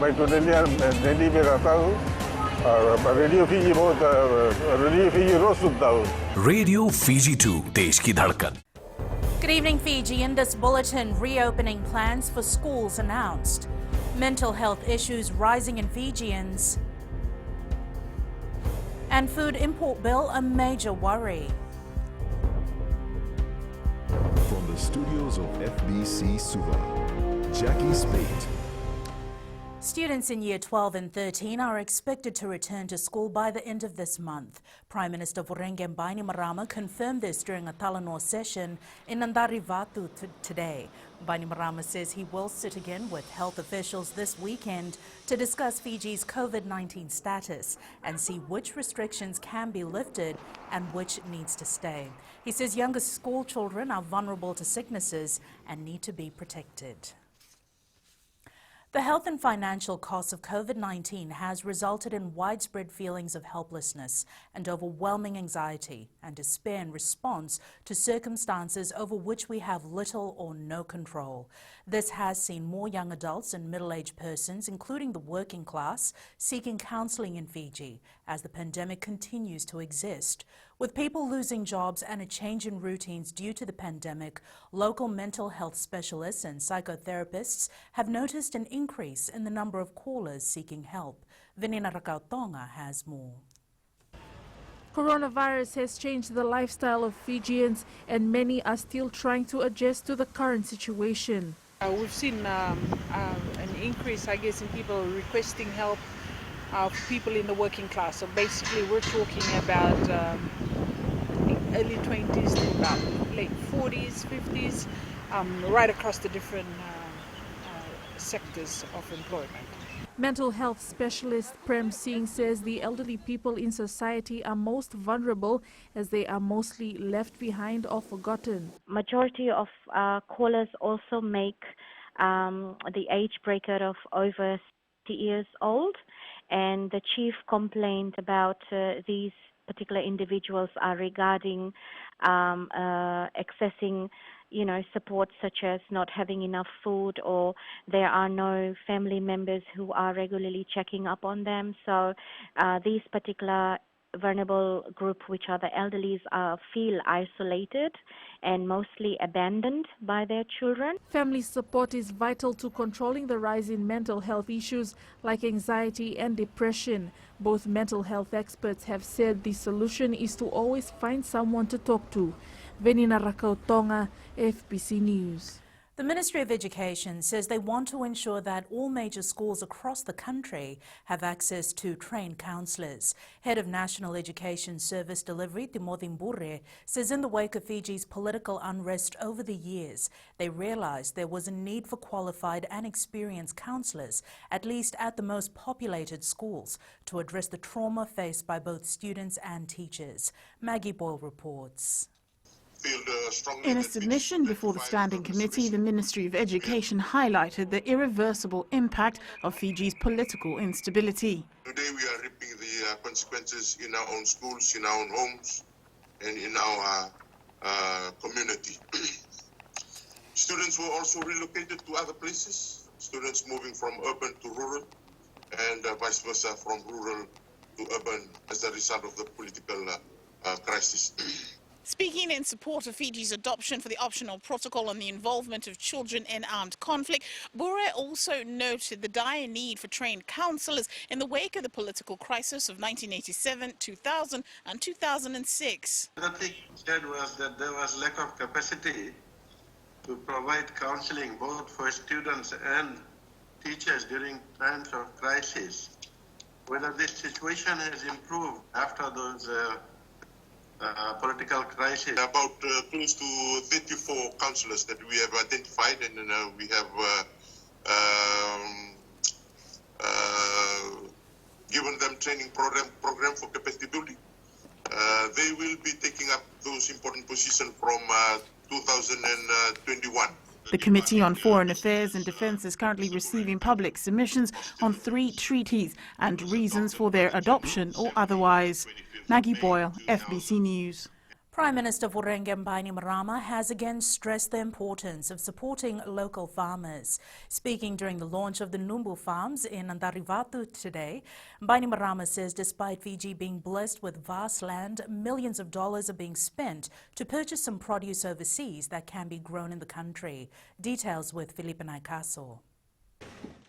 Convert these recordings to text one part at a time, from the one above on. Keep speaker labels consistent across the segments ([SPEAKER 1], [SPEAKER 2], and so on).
[SPEAKER 1] baik tu dia jadi mereka tahu radio Fiji बहुत radio Fiji रोज सुनता हूँ
[SPEAKER 2] radio Fiji 2 देश की धड़कन.
[SPEAKER 3] Good evening, Fiji. In this bulletin, reopening plans for schools announced. Mental health issues rising in Fijians. And food import bill a major worry.
[SPEAKER 4] From the studios of FBC Suva, Jackie Spate.
[SPEAKER 3] Students in Year 12 and 13 are expected to return to school by the end of this month. Prime Minister Vorengen Bainimarama confirmed this during a Talanoa session in Andarivatu today. Bainimarama says he will sit again with health officials this weekend to discuss Fiji's COVID-19 status and see which restrictions can be lifted and which needs to stay. He says younger school children are vulnerable to sicknesses and need to be protected. The health and financial costs of COVID-19 has resulted in widespread feelings of helplessness and overwhelming anxiety and despair in response to circumstances over which we have little or no control. This has seen more young adults and middle-aged persons, including the working class, seeking counselling in Fiji as the pandemic continues to exist. With people losing jobs and a change in routines due to the pandemic, local mental health specialists and psychotherapists have noticed an increase in the number of callers seeking help. Venina Rakautonga has more.
[SPEAKER 5] Coronavirus has changed the lifestyle of Fijians, and many are still trying to adjust to the current situation.
[SPEAKER 6] We've seen an increase, I guess, in people requesting help of people in the working class. So basically we're talking about early 20s to about late 40s, 50s, right across the different sectors of employment.
[SPEAKER 5] Mental health specialist Prem Singh says the elderly people in society are most vulnerable as they are mostly left behind or forgotten.
[SPEAKER 7] Majority of callers also make the age bracket of over 60 years old, and the chief complaint about these particular individuals are regarding accessing support such as not having enough food, or there are no family members who are regularly checking up on them. So these particular vulnerable group, which are the elderlies, feel isolated and mostly abandoned by their children.
[SPEAKER 5] Family support is vital to controlling the rise in mental health issues like anxiety and depression. Both mental health experts have said the solution is to always find someone to talk to. Venina Rakautonga, FBC News.
[SPEAKER 3] The Ministry of Education says they want to ensure that all major schools across the country have access to trained counsellors. Head of National Education Service Delivery, Timothy Mbure, says in the wake of Fiji's political unrest over the years, they realised there was a need for qualified and experienced counsellors, at least at the most populated schools, to address the trauma faced by both students and teachers. Maggie Boyle reports.
[SPEAKER 8] In a submission before the Standing Committee, the Ministry of Education highlighted the irreversible impact of Fiji's political instability.
[SPEAKER 9] Today we are reaping the consequences in our own schools, in our own homes, and in our community. Students were also relocated to other places, students moving from urban to rural, and vice versa from rural to urban as a result of the political crisis.
[SPEAKER 10] Speaking in support of Fiji's adoption for the optional protocol on the involvement of children in armed conflict, Bure also noted the dire need for trained counsellors in the wake of the political crisis of 1987, 2000 and 2006.
[SPEAKER 11] The thing said was that there was lack of capacity to provide counselling both for students and teachers during times of crisis. Whether this situation has improved after those political crisis.
[SPEAKER 9] About close to 34 counsellors that we have identified, and we have given them training program for capacity building. They will be taking up those important positions from 2021.
[SPEAKER 8] The Committee on Foreign Affairs and Defence is currently receiving public submissions on 3 treaties and reasons for their adoption or otherwise. Maggie Boyle, FBC News.
[SPEAKER 3] Prime Minister Rugby Bainimarama has again stressed the importance of supporting local farmers. Speaking during the launch of the Numbu farms in Andarivatu today, Bainimarama says despite Fiji being blessed with vast land, millions of dollars are being spent to purchase some produce overseas that can be grown in the country. Details with Felipe Naikaso.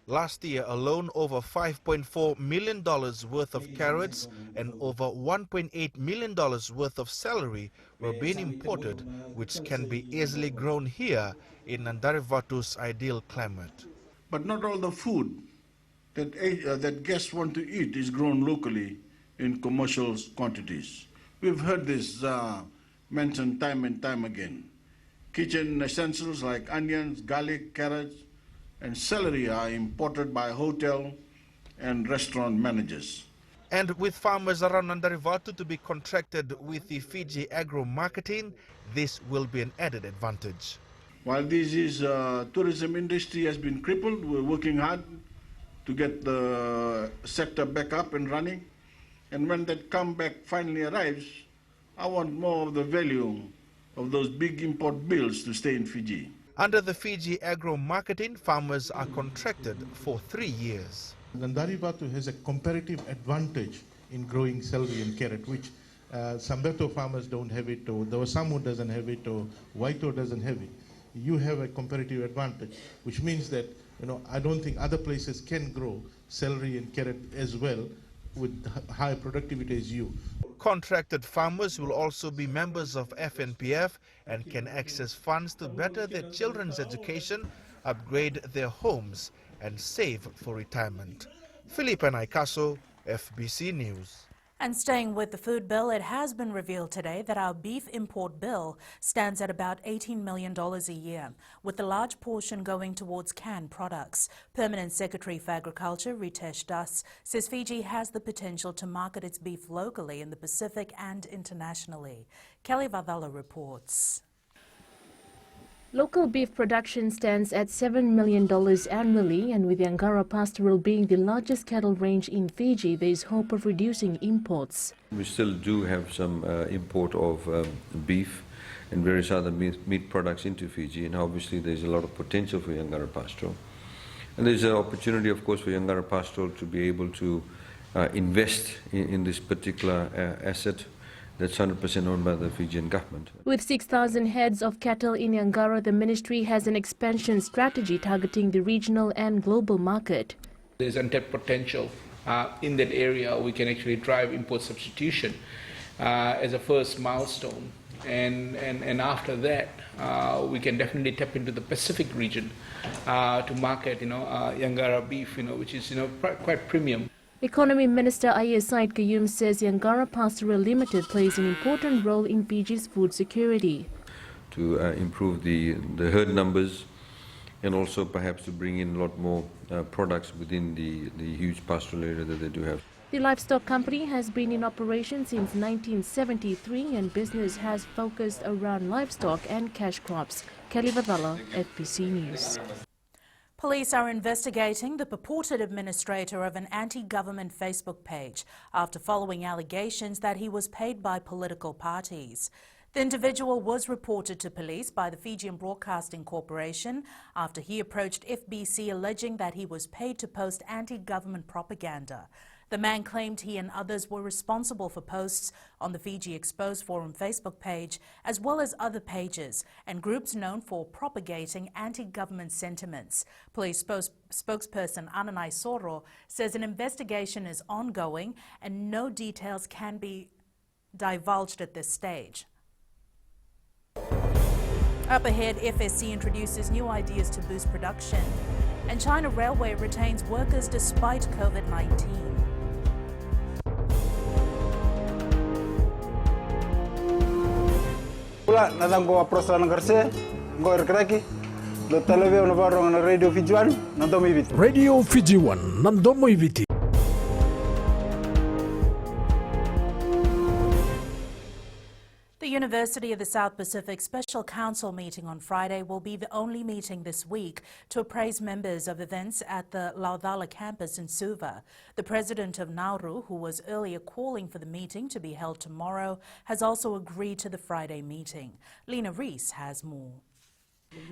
[SPEAKER 12] Last year alone, over $5.4 million worth of carrots and over $1.8 million worth of celery were being imported, which can be easily grown here in Andarivatu's ideal climate.
[SPEAKER 13] But not all the food that guests want to eat is grown locally in commercial quantities. We've heard this mentioned time and time again. Kitchen essentials like onions, garlic, carrots, and celery are imported by hotel and restaurant managers.
[SPEAKER 12] And with farmers around Andarivatu to be contracted with the Fiji agro marketing, this will be an added advantage.
[SPEAKER 13] While this tourism industry has been crippled, we're working hard to get the sector back up and running. And when that comeback finally arrives, I want more of the value of those big import bills to stay in Fiji.
[SPEAKER 12] Under the Fiji agro marketing, farmers are contracted for 3 years.
[SPEAKER 14] Andarivatu has a comparative advantage in growing celery and carrot, which Sambeto farmers don't have it, or the Osamu doesn't have it, or Waito doesn't have it. You have a comparative advantage, which means that I don't think other places can grow celery and carrot as well with high productivity as you.
[SPEAKER 12] Contracted farmers will also be members of FNPF and can access funds to better their children's education, upgrade their homes and save for retirement. Felipe Naikaso, FBC News.
[SPEAKER 3] And staying with the food bill, it has been revealed today that our beef import bill stands at about $18 million a year, with a large portion going towards canned products. Permanent Secretary for Agriculture, Ritesh Das, says Fiji has the potential to market its beef locally in the Pacific and internationally. Kelly Vadala reports.
[SPEAKER 15] Local beef production stands at $7 million annually, and with the Angara pastoral being the largest cattle range in Fiji, there is hope of reducing imports.
[SPEAKER 16] We still do have some import of beef and various other meat products into Fiji, and obviously there's a lot of potential for Angara pastoral. And there's an opportunity, of course, for Angara pastoral to be able to invest in this particular asset that's 100% owned by the Fijian government.
[SPEAKER 15] With 6,000 heads of cattle in Angara, the ministry has an expansion strategy targeting the regional and global market.
[SPEAKER 17] There's untapped potential in that area. We can actually drive import substitution as a first milestone. And after that, we can definitely tap into the Pacific region to market, Angara beef, which is, quite premium.
[SPEAKER 15] Economy Minister Ayya Said Qayyum says the Angara Pastoral Limited plays an important role in Fiji's food security.
[SPEAKER 16] To improve the herd numbers and also perhaps to bring in a lot more products within the huge pastoral area that they do have.
[SPEAKER 15] The livestock company has been in operation since 1973 and business has focused around livestock and cash crops. Kelly Vadala, FBC News.
[SPEAKER 3] Police are investigating the purported administrator of an anti-government Facebook page after following allegations that he was paid by political parties. The individual was reported to police by the Fijian Broadcasting Corporation after he approached FBC alleging that he was paid to post anti-government propaganda. The man claimed he and others were responsible for posts on the Fiji Exposed Forum Facebook page, as well as other pages and groups known for propagating anti-government sentiments. Police spokesperson Ananai Soro says an investigation is ongoing and no details can be divulged at this stage. Up ahead, FSC introduces new ideas to boost production, and China Railway retains workers despite COVID-19.
[SPEAKER 18] Pula natang ko proslan ngarse go erkraki do televizyon na barong na Radio Fiji 1 nandomo ibiti.
[SPEAKER 2] Radio Fiji 1 nandomo ibiti.
[SPEAKER 3] The University of the South Pacific Special Council meeting on Friday will be the only meeting this week to appraise members of events at the Laucala campus in Suva. The president of Nauru, who was earlier calling for the meeting to be held tomorrow, has also agreed to the Friday meeting. Lena Reese has more.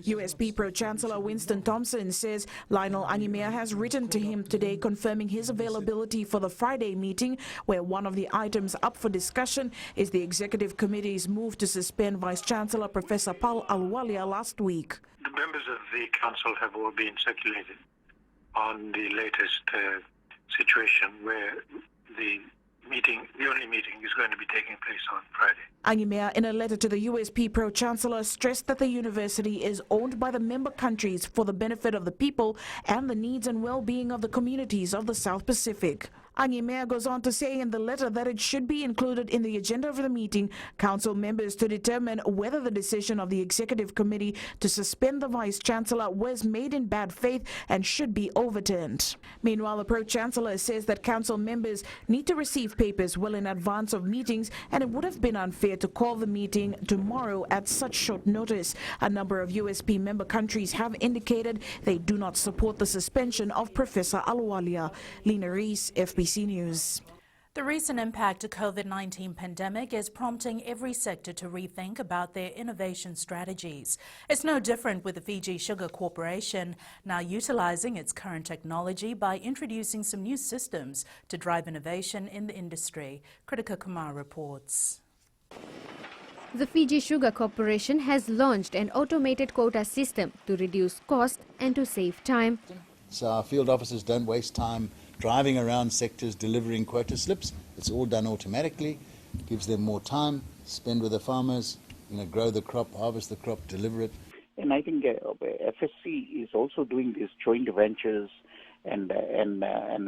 [SPEAKER 19] USP Pro-Chancellor Winston Thompson says Lionel Anyimea has written to him today confirming his availability for the Friday meeting, where one of the items up for discussion is the Executive Committee's move to suspend Vice-Chancellor Professor Paul Aluwalia last week.
[SPEAKER 20] The members of the Council have all been circulated on the latest situation where the only meeting is going to be taking place on Friday.
[SPEAKER 19] Anyimea, in a letter to the USP Pro-Chancellor, stressed that the university is owned by the member countries for the benefit of the people and the needs and well-being of the communities of the South Pacific. Anyimea goes on to say in the letter that it should be included in the agenda of the meeting, Council members to determine whether the decision of the Executive Committee to suspend the Vice-Chancellor was made in bad faith and should be overturned. Meanwhile, the Pro-Chancellor says that Council members need to receive papers well in advance of meetings, and it would have been unfair to call the meeting tomorrow at such short notice. A number of USP member countries have indicated they do not support the suspension of Professor Aluwalia. Lena Reese, FBC News.
[SPEAKER 3] The recent impact of COVID-19 pandemic is prompting every sector to rethink about their innovation strategies. It's no different with the Fiji Sugar Corporation, now utilizing its current technology by introducing some new systems to drive innovation in the industry. Kritika Kumar reports.
[SPEAKER 21] The Fiji Sugar Corporation has launched an automated quota system to reduce cost and to save time.
[SPEAKER 22] So our field officers don't waste time driving around sectors delivering quota slips. It's all done automatically, gives them more time, spend with the farmers, grow the crop, harvest the crop, deliver it.
[SPEAKER 23] And I think FSC is also doing these joint ventures and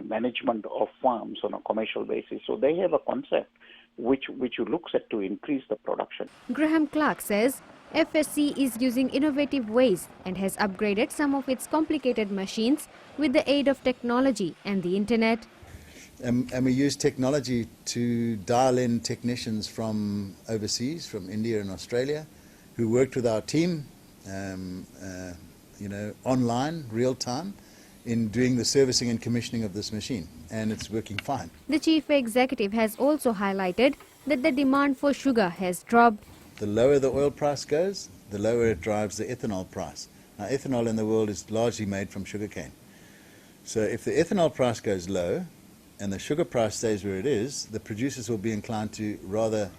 [SPEAKER 23] management of farms on a commercial basis. So they have a concept which looks at to increase the production.
[SPEAKER 21] Graham Clark says FSC is using innovative ways and has upgraded some of its complicated machines with the aid of technology and the internet.
[SPEAKER 22] And we use technology to dial in technicians from overseas, from India and Australia, who worked with our team, online, real time, in doing the servicing and commissioning of this machine, and it's working fine.
[SPEAKER 21] The chief executive has also highlighted that the demand for sugar has dropped.
[SPEAKER 22] The lower the oil price goes, the lower it drives the ethanol price. Now, ethanol in the world is largely made from sugarcane. So if the ethanol price goes low and the sugar price stays where it is, the producers will be inclined to rather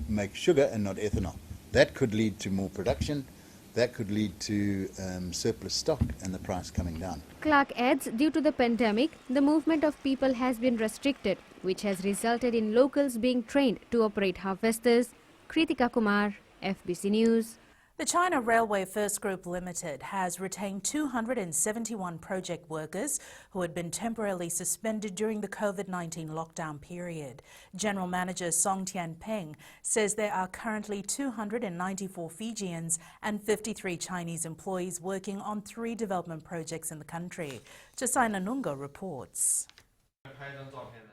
[SPEAKER 22] make sugar and not ethanol. That could lead to more production. That could lead to surplus stock and the price coming down.
[SPEAKER 21] Clark adds, due to the pandemic, the movement of people has been restricted, which has resulted in locals being trained to operate harvesters. Kritika Kumar, FBC News.
[SPEAKER 3] The China Railway First Group Limited has retained 271 project workers who had been temporarily suspended during the COVID-19 lockdown period. General Manager Song Tianpeng says there are currently 294 Fijians and 53 Chinese employees working on 3 development projects in the country. Jasaina Nunga reports.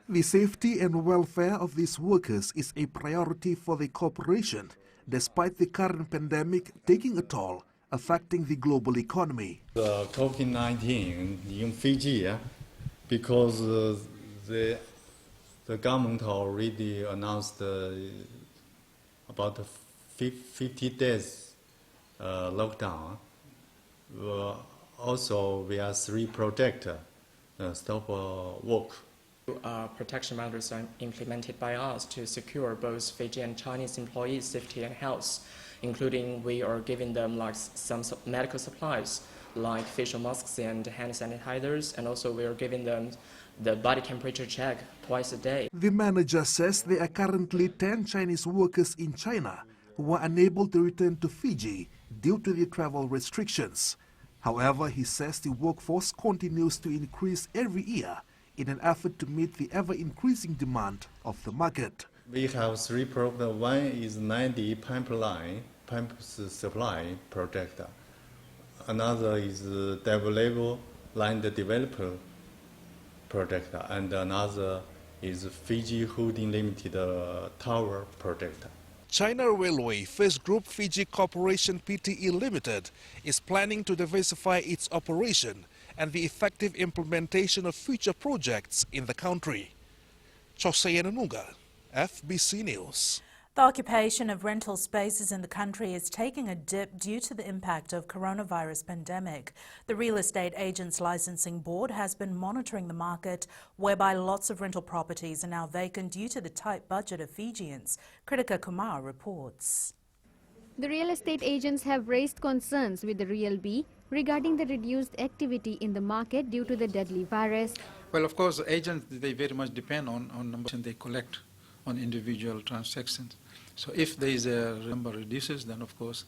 [SPEAKER 2] The safety and welfare of these workers is a priority for the corporation, despite the current pandemic taking a toll, affecting the global economy.
[SPEAKER 24] The COVID-19 in Fiji, because the government already announced about 50 days lockdown. Also, we have 3 projects stop work.
[SPEAKER 25] Protection measures are implemented by us to secure both Fiji and Chinese employees' safety and health, including we are giving them some medical supplies like facial masks and hand sanitizers, and also we are giving them the body temperature check twice a day.
[SPEAKER 2] The manager says there are currently 10 Chinese workers in China who are unable to return to Fiji due to the travel restrictions. However, he says the workforce continues to increase every year in an effort to meet the ever-increasing demand of the market.
[SPEAKER 24] We have 3 programs. One is 90 pump supply project. Another is level line developer project, and another is Fiji Holding Limited Tower project.
[SPEAKER 2] China Railway First Group Fiji Corporation Pte Limited is planning to diversify its operation and the effective implementation of future projects in the country. Choseyanunga, FBC News.
[SPEAKER 3] The occupation of rental spaces in the country is taking a dip due to the impact of coronavirus pandemic. The Real Estate Agents Licensing Board has been monitoring the market, whereby lots of rental properties are now vacant due to the tight budget of Fijians. Kritika Kumar reports.
[SPEAKER 21] The real estate agents have raised concerns with the RealB regarding the reduced activity in the market due to the deadly virus.
[SPEAKER 1] Well, of course, the agents, they very much depend on numbers they collect on individual transactions. So if there is a number reduces, then of course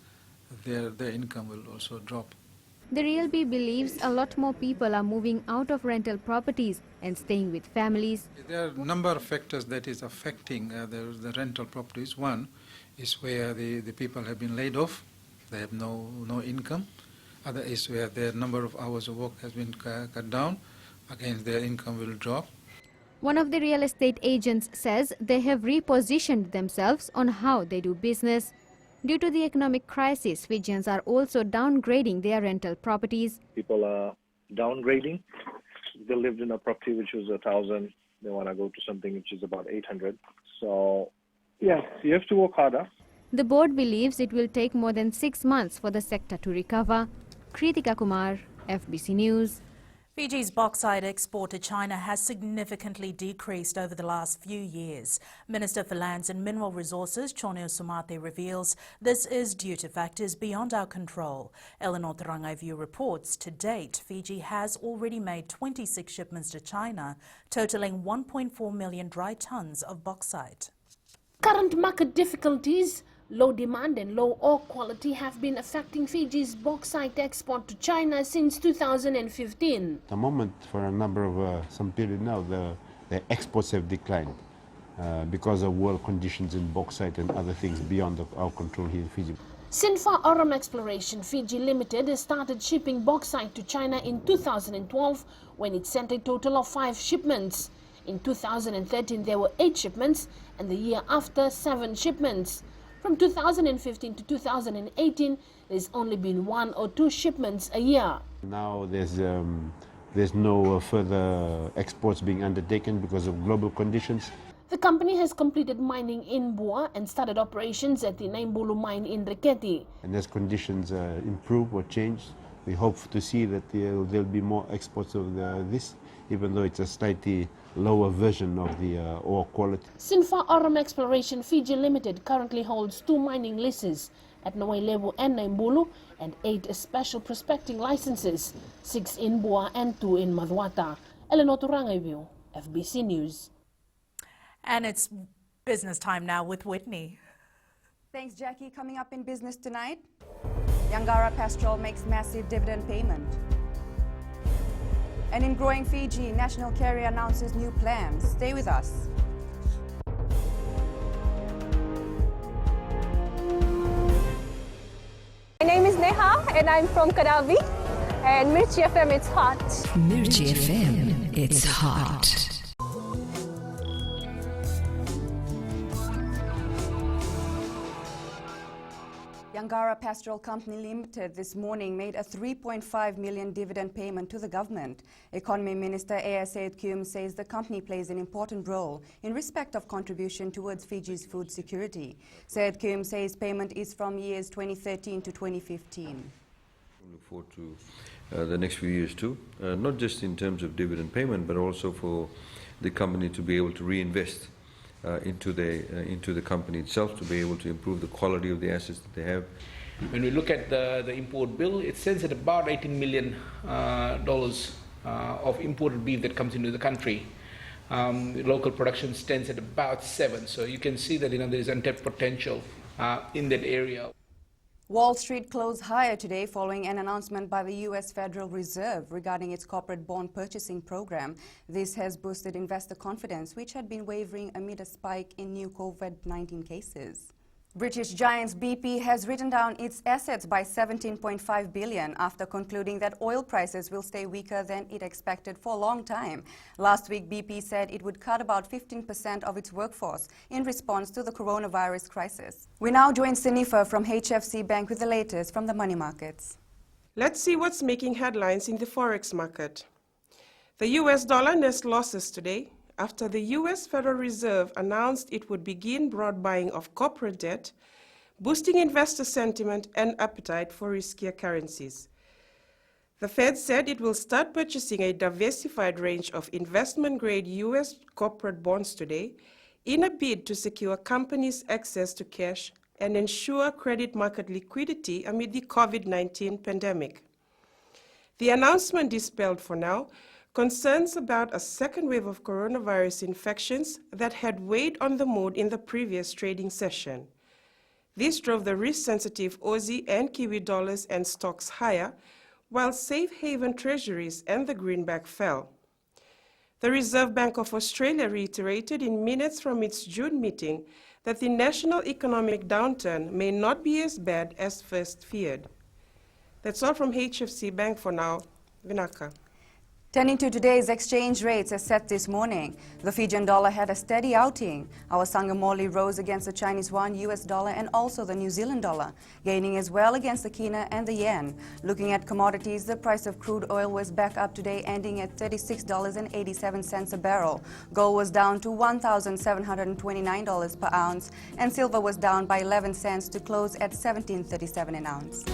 [SPEAKER 1] their income will also drop.
[SPEAKER 21] The RealB believes a lot more people are moving out of rental properties and staying with families.
[SPEAKER 1] There are a number of factors that is affecting the rental properties. One is where the people have been laid off, they have no income. Other is where their number of hours of work has been cut down, again their income will drop.
[SPEAKER 21] One of the real estate agents says they have repositioned themselves on how they do business. Due to the economic crisis, Fijians are also downgrading their rental properties.
[SPEAKER 4] People are downgrading. They lived in a property which was 1,000. They want to go to something which is about 800. So, yeah, you have to work harder.
[SPEAKER 21] The board believes it will take more than 6 months for the sector to recover. Kritika Kumar, FBC News.
[SPEAKER 3] Fiji's bauxite export to China has significantly decreased over the last few years. Minister for Lands and Mineral Resources, Choneo Sumate, reveals this is due to factors beyond our control. Eleanor Tarangaivu reports to date, Fiji has already made 26 shipments to China, totaling 1.4 million dry tons of bauxite.
[SPEAKER 15] Current market difficulties, low demand and low ore quality have been affecting Fiji's bauxite export to China since 2015.
[SPEAKER 5] At the moment, for a number of some period now, the exports have declined because of world conditions in bauxite and other things beyond our control here in Fiji.
[SPEAKER 15] Sinfa Aurum Exploration Fiji Limited started shipping bauxite to China in 2012 when it sent a total of 5 shipments. In 2013, there were 8 shipments, and the year after, 7 shipments. From 2015 to 2018, there's only been 1 or 2 shipments a year.
[SPEAKER 5] Now there's no further exports being undertaken because of global conditions.
[SPEAKER 15] The company has completed mining in Bua and started operations at the Naimbulu mine in Reketi.
[SPEAKER 5] And as conditions improve or change, we hope to see that there'll be more exports of this, even though it's a slightly lower version of the ore quality.
[SPEAKER 15] Sinfa Aurum Exploration Fiji Limited currently holds 2 mining leases at Nawailevu and Naimbulu and 8 special prospecting licenses, 6 in Bua and 2 in Madhuata. Eleanor Turangaivu, FBC News.
[SPEAKER 3] And it's business time now with Whitney.
[SPEAKER 6] Thanks, Jackie. Coming up in business tonight, Yangara Pastoral makes massive dividend payment. And in growing Fiji, National Carrier announces new plans. Stay with us.
[SPEAKER 7] My name is Neha and I'm from Kadavi. And Mirchi FM, it's hot.
[SPEAKER 26] Mirchi FM, it's hot.
[SPEAKER 6] Yangara Pastoral Company Limited this morning made a 3.5 million dividend payment to the government. Economy Minister A.S. Syed Kume says the company plays an important role in respect of contribution towards Fiji's food security. Syed Kume says payment is from years 2013 to 2015.
[SPEAKER 16] We look forward to the next few years too, not just in terms of dividend payment, but also for the company to be able to reinvest into the company itself, to be able to improve the quality of the assets that they have.
[SPEAKER 17] When we look at the import bill, it stands at about $18 million of imported beef that comes into the country. Local production stands at about 7, so you can see that there is untapped potential in that area.
[SPEAKER 6] Wall Street closed higher today following an announcement by the U.S. Federal Reserve regarding its corporate bond purchasing program. This has boosted investor confidence, which had been wavering amid a spike in new COVID-19 cases. British giants BP has written down its assets by 17.5 billion after concluding that oil prices will stay weaker than it expected for a long time. Last week, BP said it would cut about 15% of its workforce in response to the coronavirus crisis. We now join Sinifa from HFC Bank with the latest from the money markets.
[SPEAKER 8] Let's see what's making headlines in the forex market. The US dollar nest losses today after the US Federal Reserve announced it would begin broad buying of corporate debt, boosting investor sentiment and appetite for riskier currencies. The Fed said it will start purchasing a diversified range of investment-grade US corporate bonds today in a bid to secure companies' access to cash and ensure credit market liquidity amid the COVID-19 pandemic. The announcement dispelled for now concerns about a second wave of coronavirus infections that had weighed on the mood in the previous trading session. This drove the risk-sensitive Aussie and Kiwi dollars and stocks higher, while safe haven treasuries and the greenback fell. The Reserve Bank of Australia reiterated in minutes from its June meeting that the national economic downturn may not be as bad as first feared. That's all from HFC Bank for now. Vinaka.
[SPEAKER 6] Turning to today's exchange rates as set this morning, the Fijian dollar had a steady outing. Our Sangamoli rose against the Chinese yuan, US dollar and also the New Zealand dollar, gaining as well against the kina and the yen. Looking at commodities, the price of crude oil was back up today, ending at $36.87 a barrel. Gold was down to $1,729 per ounce, and silver was down by 11 cents to close at $17.37 an ounce.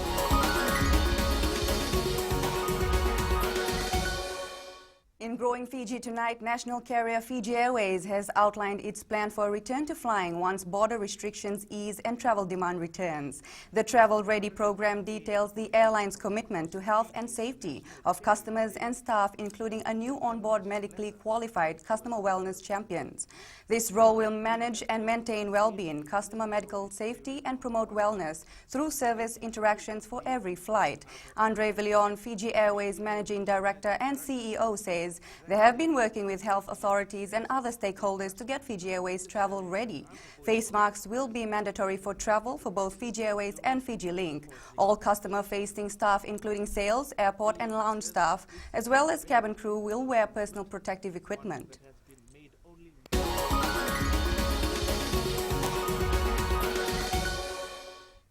[SPEAKER 6] In growing Fiji tonight, national carrier Fiji Airways has outlined its plan for a return to flying once border restrictions ease and travel demand returns. The Travel Ready program details the airline's commitment to health and safety of customers and staff, including a new onboard medically qualified customer wellness champions. This role will manage and maintain well-being, customer medical safety and promote wellness through service interactions for every flight. Andre Villion, Fiji Airways Managing Director and CEO, says they have been working with health authorities and other stakeholders to get Fiji Airways travel ready. Face masks will be mandatory for travel for both Fiji Airways and Fiji Link. All customer-facing staff, including sales, airport and lounge staff, as well as cabin crew, will wear personal protective equipment.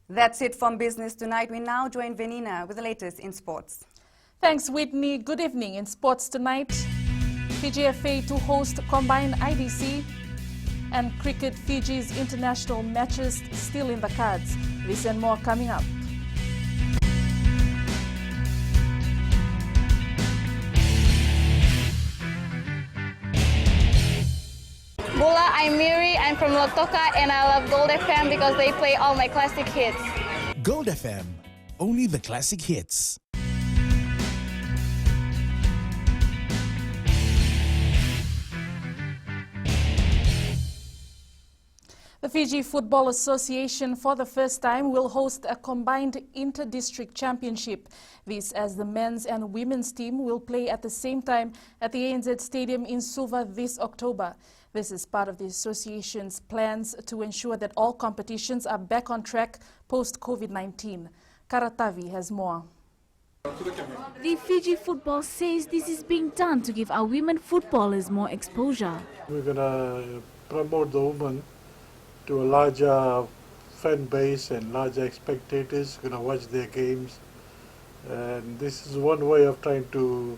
[SPEAKER 6] That's it from Business Tonight. We now join Venina with the latest in sports.
[SPEAKER 9] Thanks, Whitney. Good evening. In sports tonight, Fiji FA to host combined IDC and cricket. Fiji's international matches still in the cards. This and more coming up.
[SPEAKER 10] Bula, I'm Miri, I'm from Lotoka and I love Gold FM because they play all my classic hits.
[SPEAKER 11] Gold FM, only the classic hits.
[SPEAKER 9] The Fiji Football Association for the first time will host a combined inter-district championship. This as the men's and women's team will play at the same time at the ANZ Stadium in Suva this October. This is part of the association's plans to ensure that all competitions are back on track post-COVID-19. Karatavi has more.
[SPEAKER 13] The Fiji football says this is being done to give our women footballers more exposure.
[SPEAKER 14] We're going to promote the women to a larger fan base and larger spectators going to watch their games. And this is one way of trying to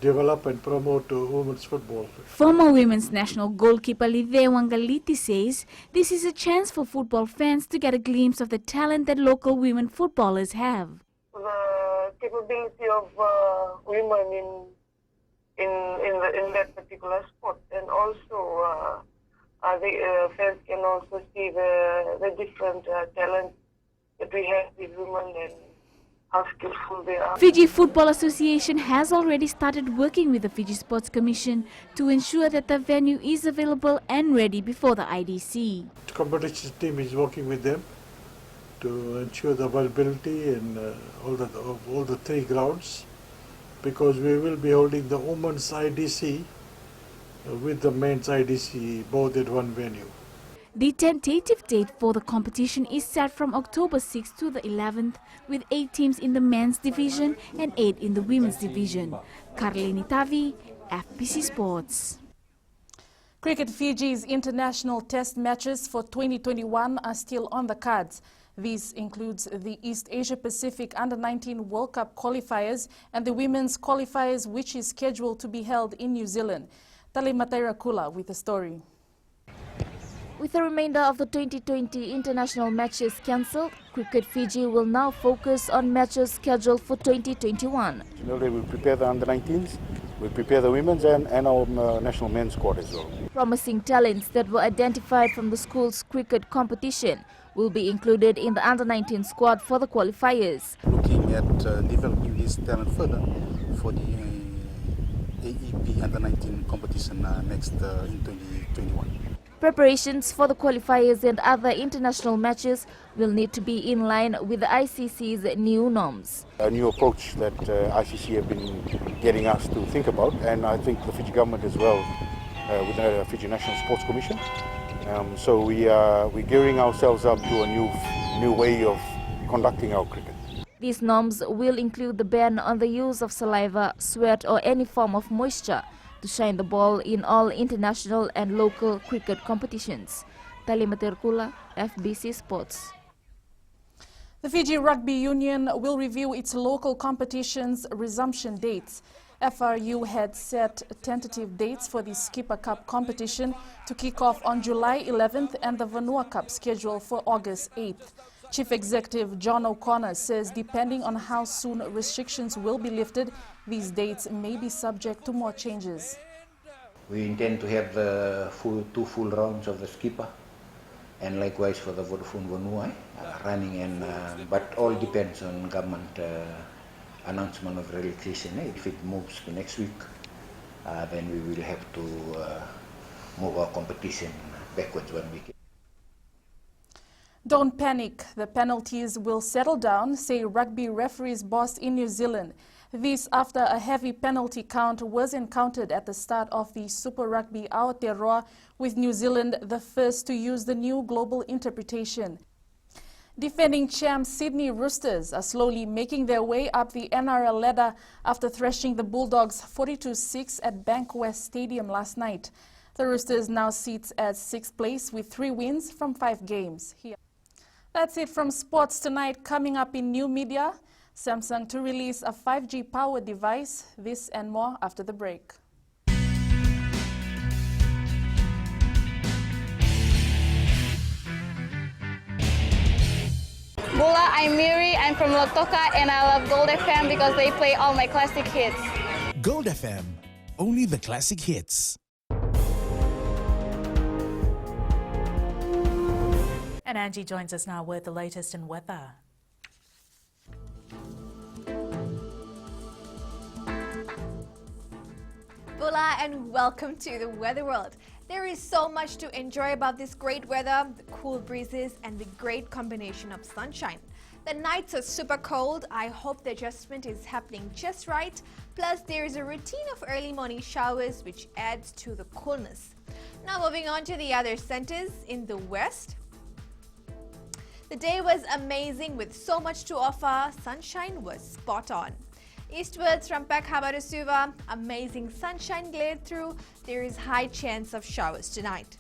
[SPEAKER 14] develop and promote women's football.
[SPEAKER 13] Former women's national goalkeeper Lidhe Wangaliti says this is a chance for football fans to get a glimpse of the talent that local women footballers have.
[SPEAKER 27] The capability of women in that particular sport, and also the fans can also see the different talent that we have with women and how skillful they are.
[SPEAKER 13] Fiji Football Association has already started working with the Fiji Sports Commission to ensure that the venue is available and ready before the IDC.
[SPEAKER 14] The competition team is working with them to ensure the availability and all the three grounds, because we will be holding the women's IDC with the men's IDC both at one venue.
[SPEAKER 13] The tentative date for the competition is set from October 6th to the 11th, with 8 teams in the men's division and 8 in the women's division. Karleni Tavi, FBC Sports.
[SPEAKER 9] Cricket Fiji's international test matches for 2021 are still on the cards. This includes the East Asia Pacific Under-19 World Cup qualifiers and the women's qualifiers, which is scheduled to be held in New Zealand. Tali Mateira Kula with the story.
[SPEAKER 13] With the remainder of the 2020 international matches cancelled, Cricket Fiji will now focus on matches scheduled for 2021.
[SPEAKER 12] We will prepare the under-19s, we prepare the women's and our national men's squad as well.
[SPEAKER 13] Promising talents that were identified from the school's cricket competition will be included in the under-19 squad for the qualifiers.
[SPEAKER 12] Looking at developing this talent further for the AEP under-19 competition next in 2021.
[SPEAKER 13] Preparations for the qualifiers and other international matches will need to be in line with the ICC's new norms.
[SPEAKER 12] A new approach that ICC have been getting us to think about, and I think the Fiji government as well, with the Fiji National Sports Commission. So we're gearing ourselves up to a new way of conducting our cricket.
[SPEAKER 13] These norms will include the ban on the use of saliva, sweat or any form of moisture to shine the ball in all international and local cricket competitions. Talimater Kula, FBC Sports.
[SPEAKER 9] The Fiji Rugby Union will review its local competitions' resumption dates. FRU had set tentative dates for the Skipper Cup competition to kick off on July 11th and the Vanua Cup scheduled for August 8th. Chief Executive John O'Connor says depending on how soon restrictions will be lifted, these dates may be subject to more changes.
[SPEAKER 18] We intend to have the two full rounds of the Skipper, and likewise for the Vodafone Vanua running, and but all depends on government announcement of relaxation. If it moves to next week, then we will have to move our competition backwards 1 week.
[SPEAKER 9] Don't panic, the penalties will settle down, say rugby referees boss in New Zealand. This after a heavy penalty count was encountered at the start of the Super Rugby Aotearoa, with New Zealand the first to use the new global interpretation. Defending champs Sydney Roosters are slowly making their way up the NRL ladder after thrashing the Bulldogs 42-6 at Bankwest Stadium last night. The Roosters now sits at 6th place with 3 wins from 5 games. That's it from sports tonight. Coming up in new media, Samsung to release a 5G powered device. This and more after the break.
[SPEAKER 10] Bula, I'm Miri, I'm from Lotoka, and I love Gold FM because they play all my classic hits.
[SPEAKER 11] Gold FM, only the classic hits.
[SPEAKER 3] And Angie joins us now with the latest in weather.
[SPEAKER 19] Bula, and welcome to the Weather World. There is so much to enjoy about this great weather, the cool breezes and the great combination of sunshine. The nights are super cold. I hope the adjustment is happening just right. Plus, there is a routine of early morning showers which adds to the coolness. Now moving on to the other centers in the west. The day was amazing with so much to offer. Sunshine was spot on. Eastwards from Pakhabarasuva, amazing sunshine glared through. There is high chance of showers tonight.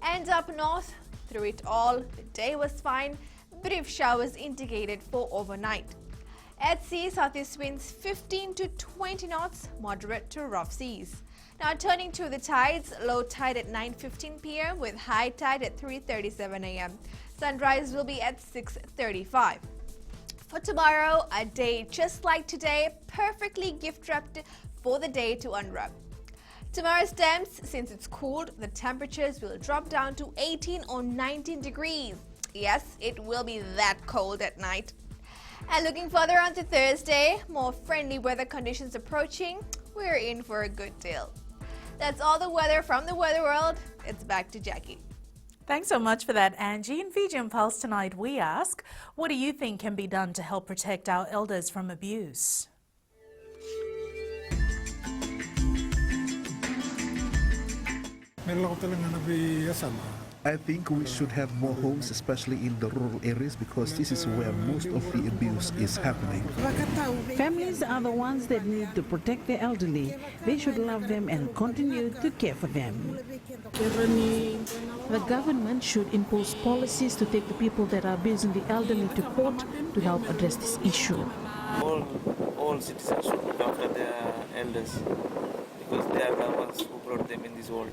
[SPEAKER 19] And up north, through it all, the day was fine. Brief showers indicated for overnight. At sea, southeast winds 15 to 20 knots, moderate to rough seas. Now turning to the tides, low tide at 9:15 p.m. with high tide at 3:37 a.m. Sunrise will be at 6:35. For tomorrow, a day just like today, perfectly gift-wrapped for the day to unwrap. Tomorrow's temps, since it's cooled, the temperatures will drop down to 18 or 19 degrees. Yes, it will be that cold at night. And looking further on to Thursday, more friendly weather conditions approaching, we're in for a good deal. That's all the weather from the Weather World. It's back to Jackie.
[SPEAKER 3] Thanks so much for that, Angie. In Fiji Pulse tonight, we ask, what do you think can be done to help protect our elders from abuse?
[SPEAKER 20] Meron ako talaga nabi asama.
[SPEAKER 1] I think we should have more homes, especially in the rural areas, because this is where most of the abuse is happening.
[SPEAKER 2] Families are the ones that need to protect the elderly. They should love them and continue to care for them.
[SPEAKER 9] The government should impose policies to take the people that are abusing the elderly to court to help address this issue.
[SPEAKER 20] All citizens should look after their elders because they are the ones who brought them in this world.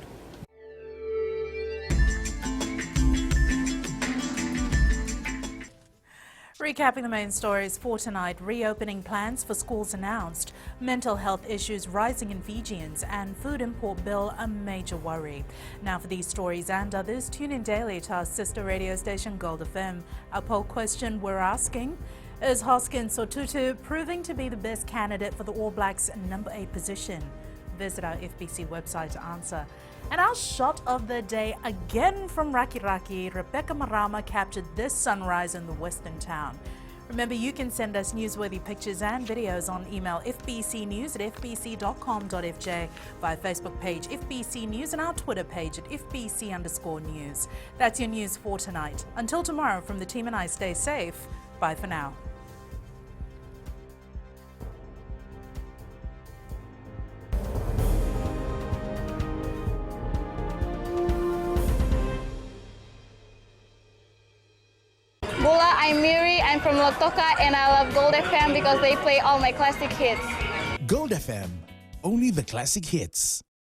[SPEAKER 3] Recapping the main stories for tonight, reopening plans for schools announced, mental health issues rising in Fijians, and food import bill a major worry. Now for these stories and others, tune in daily to our sister radio station Gold FM. A poll question we're asking, is Hoskins Sotutu proving to be the best candidate for the All Blacks' number 8 position? Visit our FBC website to answer. And our shot of the day, again from Raki, Rebecca Marama captured this sunrise in the western town. Remember, you can send us newsworthy pictures and videos on email fbcnews@fbc.com.fj, via Facebook page FBC News and our Twitter page at FBC_news. That's your news for tonight. Until tomorrow, from the team and I, stay safe. Bye for now.
[SPEAKER 10] Bula, I'm Miri, I'm from Lotoka, and I love Gold FM because they play all my classic hits.
[SPEAKER 11] Gold FM, only the classic hits.